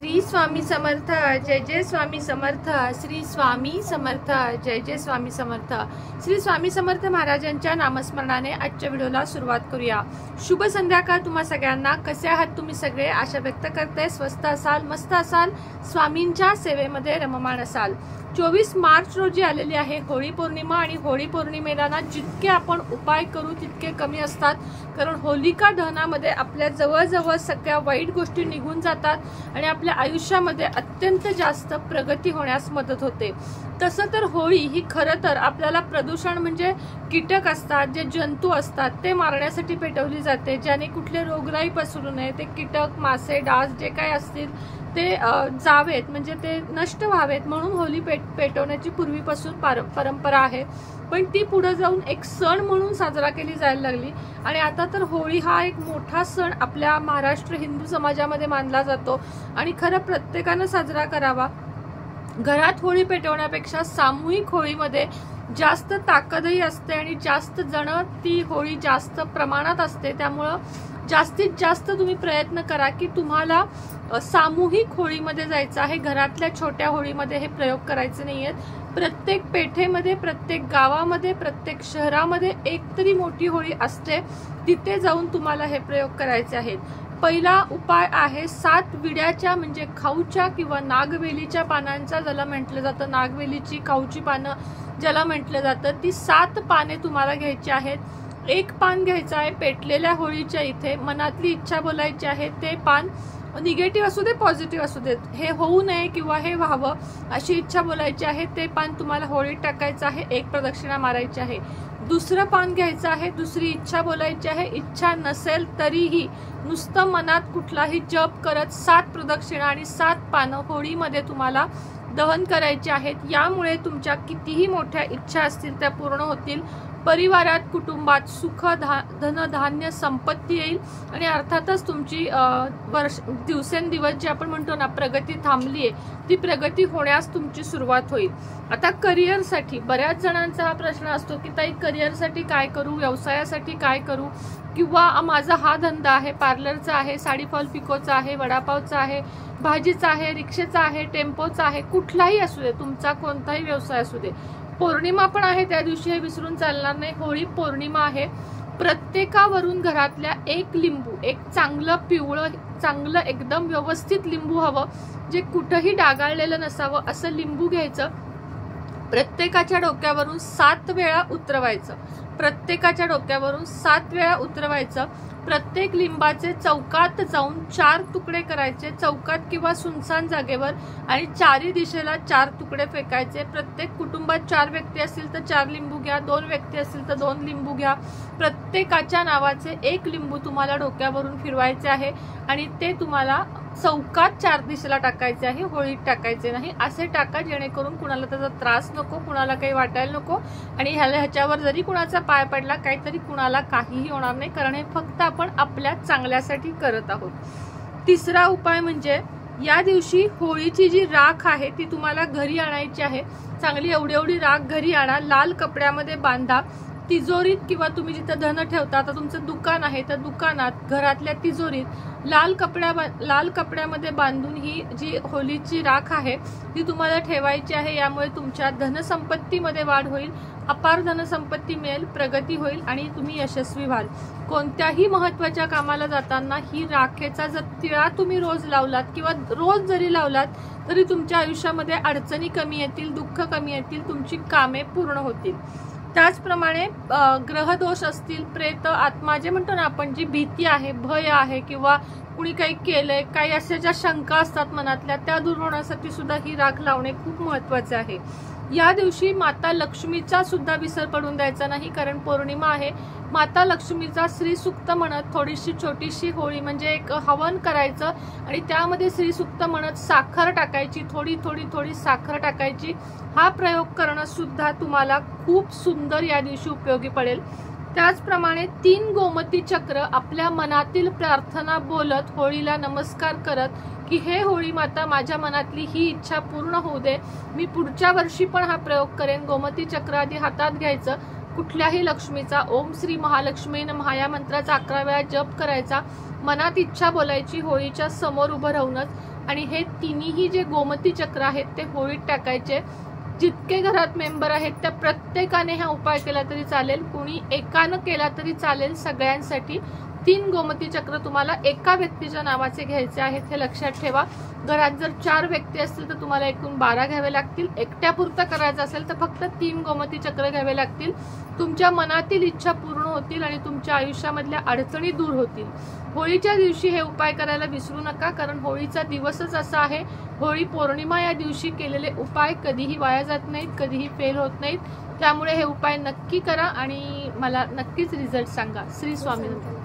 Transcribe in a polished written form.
श्री स्वामी समर्थ जय जय स्वामी समर्थ श्री स्वामी समर्थ जय जय स्वामी समर्थ श्री स्वामी समर्थ महाराजांच्या नामस्मरणाने आजच्या व्हिडिओला सुरुवात करूया। शुभ संध्याकाळ तुम्हा सगळ्यांना। कसे आहात तुम्ही सगळे? आशा व्यक्त करते स्वस्थ असाल, मस्त असाल, स्वामींच्या सेवेमध्ये रममाण असाल। 24 मार्च रोजी आलेली आहे होळी पौर्णिमा आणि होळी पौर्णिमेला ना जितके आपण उपाय करू तितके कमी असतात, कारण होलिका दहनामध्ये आपल्या जवळजवळ सगळ्या वाईट गोष्टी निघून जातात आणि आपल्या आयुष्यामध्ये अत्यंत जास्त प्रगती होण्यास मदत होते। तसं तर होळी ही खरं तर आपल्याला प्रदूषण म्हणजे कीटक असतात, जे जंतू असतात ते मारण्यासाठी पेटवली जाते, ज्याने कुठले रोगराई पसरू नये, ते कीटक मासे डास जे काही असतील ते जावेत, म्हणजे ते नष्ट व्हावेत म्हणून होळी पेटवण्याची पूर्वीपासून परंपरा आहे। पण ती पुढे जाऊन एक सण म्हणून साजरा केली जायला लागली आणि आता तर होळी हा एक मोठा सण आपल्या महाराष्ट्र हिंदू समाजामध्ये मानला जातो आणि खरं प्रत्येकाने साजरा करावा। घरात होळी पेटवण्यापेक्षा सामूहिक होळीमध्ये जास्त ताकदही असते आणि जास्त जण ती होळी जास्त प्रमाणात असते, त्यामुळे जास्तीत जास्त तुम्ही प्रयत्न करा की तुम्हाला सामूहिक होळीमध्ये जायचं आहे। घरातल्या छोट्या होळीमध्ये हे प्रयोग करायचे नाहीयेत। प्रत्येक पेठेमध्ये, प्रत्येक गावामध्ये, प्रत्येक शहरामध्ये एक तरी मोठी होळी असते, तिथे जाऊन तुम्हाला हे प्रयोग करायचे आहेत। पहिला उपाय आहे 7 विड्याच्या म्हणजे खाऊच्या किंवा नागवेलीच्या पानांचा, ज्याला म्हटलं जातं नागवेलीची खाऊची पानं ज्याला म्हटलं जातं, ती 7 पाने तुम्हाला घ्यायची आहेत। एक पान घ्यायचं आहे पेटलेल्या होळीच्या इथे, मनातली इच्छा बोलायची आहे। ते पान निगेटिव्ह असू दे पॉझिटिव्ह असू देत, हे होऊ नये किंवा हे व्हावं अशी इच्छा बोलायची आहे। ते पान तुम्हाला होळीत टाकायचं आहे, एक प्रदक्षिणा मारायची आहे। दुसरं पान घ्यायचं आहे, दुसरी इच्छा बोलायची आहे। इच्छा नसेल तरीही नुसतं मनात कुठलाही जप करत 7 प्रदक्षिणा आणि 7 पानं होळीमध्ये तुम्हाला दहन करायचे आहेत। यामुळे तुमच्या कितीही मोठ्या इच्छा असतील त्या पूर्ण होतील। परिवारात, कुटुंबात सुख, धन, धान्य, संपत्ती येईल आणि अर्थातच तुमची दिवसेंदिवस जे आपण म्हणतो ना प्रगती थांबलीये, ती प्रगती होण्यास तुमची सुरुवात होईल। आता करिअरसाठी बऱ्याच जणांचा हा प्रश्न असतो की ताई करिअरसाठी काय करू, व्यवसायासाठी काय करू, किंवा माझा हा धंदा आहे, पार्लरचा आहे, साडी फॉल पिकोचा आहे, वडापावचा आहे, भाजीचा आहे, रिक्षेचा आहे, टेम्पोचा आहे, कुठलाही असू दे, तुमचा कोणताही व्यवसाय असू दे। पौर्णिमा पण आहे त्या दिवशी, हे विसरून चालणार नाही। होळी पौर्णिमा आहे। प्रत्येकावरून घरातल्या एक लिंबू, एक चांगलं पिवळं, चांगलं एकदम व्यवस्थित लिंबू हवं, जे कुठंही डागाळलेलं नसावं असं लिंबू घ्यायचं। प्रत्येकाच्या डोक्यावरून 7 वेळा उतरवायचं, प्रत्येकाच्या डोक्यावरून 7 वेळा उतरवायचं। प्रत्येक लिंबाचे चौकात जाऊन 4 तुकडे करायचे, चौकात किंवा सुनसान जागेवर, आणि 4ही दिशेला 4 तुकडे फेकायचे। प्रत्येक कुटुंबात 4 व्यक्ती असतील तर 4 लिंबू घ्या, 2 व्यक्ती असतील तर 2 लिंबू घ्या। प्रत्येकाच्या नावाचे एक लिंबू तुम्हाला डोक्यावरून फिरवायचे आहे आणि ते तुम्हाला चौकात 4 दिशेला टाकायचे आहे, होळीत टाकायचे नाही। असे टाका जेणेकरून कुणाला त्याचा त्रास नको, कुणाला काही वाटायला नको, आणि ह्याच्यावर जरी कुणाचा पाय पडला काहीतरी कुणाला काहीही होणार नाही, कारण हे फक्त आपण आपल्या चांगल्यासाठी करत आहोत। तिसरा उपाय म्हणजे या दिवशी होळीची जी राख आहे ती तुम्हाला घरी आणायची आहे। चांगली एवढी राख घरी आणा, लाल कपड्यामध्ये बांधा, तिजोरीत किंवा तुम्ही जिथे धन ठेवता, आता तुमचं दुकान आहे तर दुकानात, घरातल्या तिजोरीत लाल कपड्यामध्ये बांधून ही जी होळीची राख आहे ती तुम्हाला ठेवायची आहे। यामुळे तुमच्या धनसंपत्तीमध्ये वाढ होईल, अपार धनसंपत्ती मिळेल, प्रगती होईल आणि तुम्ही यशस्वी व्हाल। कोणत्याही महत्त्वाच्या कामाला जाताना ही राखेचा जर तिळा तुम्ही रोज लावलात किंवा रोज जरी लावलात तरी तुमच्या आयुष्यामध्ये अडचणी कमी येतील, दुःख कमी येतील, तुमची कामे पूर्ण होतील। त्याचप्रमाणे ग्रहदोष असतील, प्रेत आत्मा जे म्हणतो ना आपण, जी भीती आहे, भय आहे, किंवा कुणी काही केलंय, काही अशा ज्या शंका असतात मनातल्या, त्या दूर होण्यासाठी सुद्धा ही राख लावणे खूप महत्वाचे आहे। या दिवशी माता लक्ष्मीचा सुद्धा विसर पडून द्यायचा नाही, कारण पौर्णिमा आहे। माता लक्ष्मीचा श्रीसूक्त म्हणत थोडीशी छोटीशी होळी म्हणजे एक हवन करायचं आणि त्यामध्ये श्रीसूक्त म्हणत साखर टाकायची, थोडी साखर टाकायची। हा प्रयोग करणं सुद्धा तुम्हाला खूप सुंदर या दिवशी उपयोगी पडेल। त्याचप्रमाणे 3 गोमती चक्र आपल्या मनातील प्रार्थना बोलत, होळीला नमस्कार करत की हे होळी माता, माझ्या मनातली ही इच्छा पूर्ण होऊ दे, मी पुढच्या वर्षी पण हा प्रयोग करेन। गोमती चक्र आधी हातात घ्यायचं, कुठल्याही लक्ष्मीचा ओम श्री महालक्ष्मी नमः या मंत्राचा 11 वेळा जप करायचा, मनात इच्छा बोलायची, होळीच्या समोर उभं राहूनच आणि हे तिन्ही जे गोमती चक्र आहेत ते होळीत टाकायचे। जितके घरात मेंबर आहेत त्या प्रत्येकाने हा उपाय केला तरी चालेल, कुणी एकानं केला तरी चालेल। सगळ्यांसाठी 3 गोमती चक्र तुम्हाला एका व्यक्तीच्या नावाचे घ्यायचे आहेत, हे लक्षात ठेवा। घरात जर 4 व्यक्ती असतील तर तुम्हाला एकूण 12 घ्यावे लागतील। एकट्यापुरतं करायचं असेल तर फक्त 3 गोमती चक्र घ्यावे लागतील। तुमच्या मनातील इच्छा पूर्ण होतील आणि तुमच्या आयुष्यामधल्या अडचणी दूर होतील। होळीच्या दिवशी हे उपाय करायला विसरू नका, कारण होळीचा दिवसच असा आहे। होळी पौर्णिमा या दिवशी केलेले उपाय कधीही वाया जात नाहीत, कधीही फेल होत नाहीत। त्यामुळे हे उपाय नक्की करा आणि मला नक्कीच रिझल्ट सांगा। श्री स्वामी समर्थ।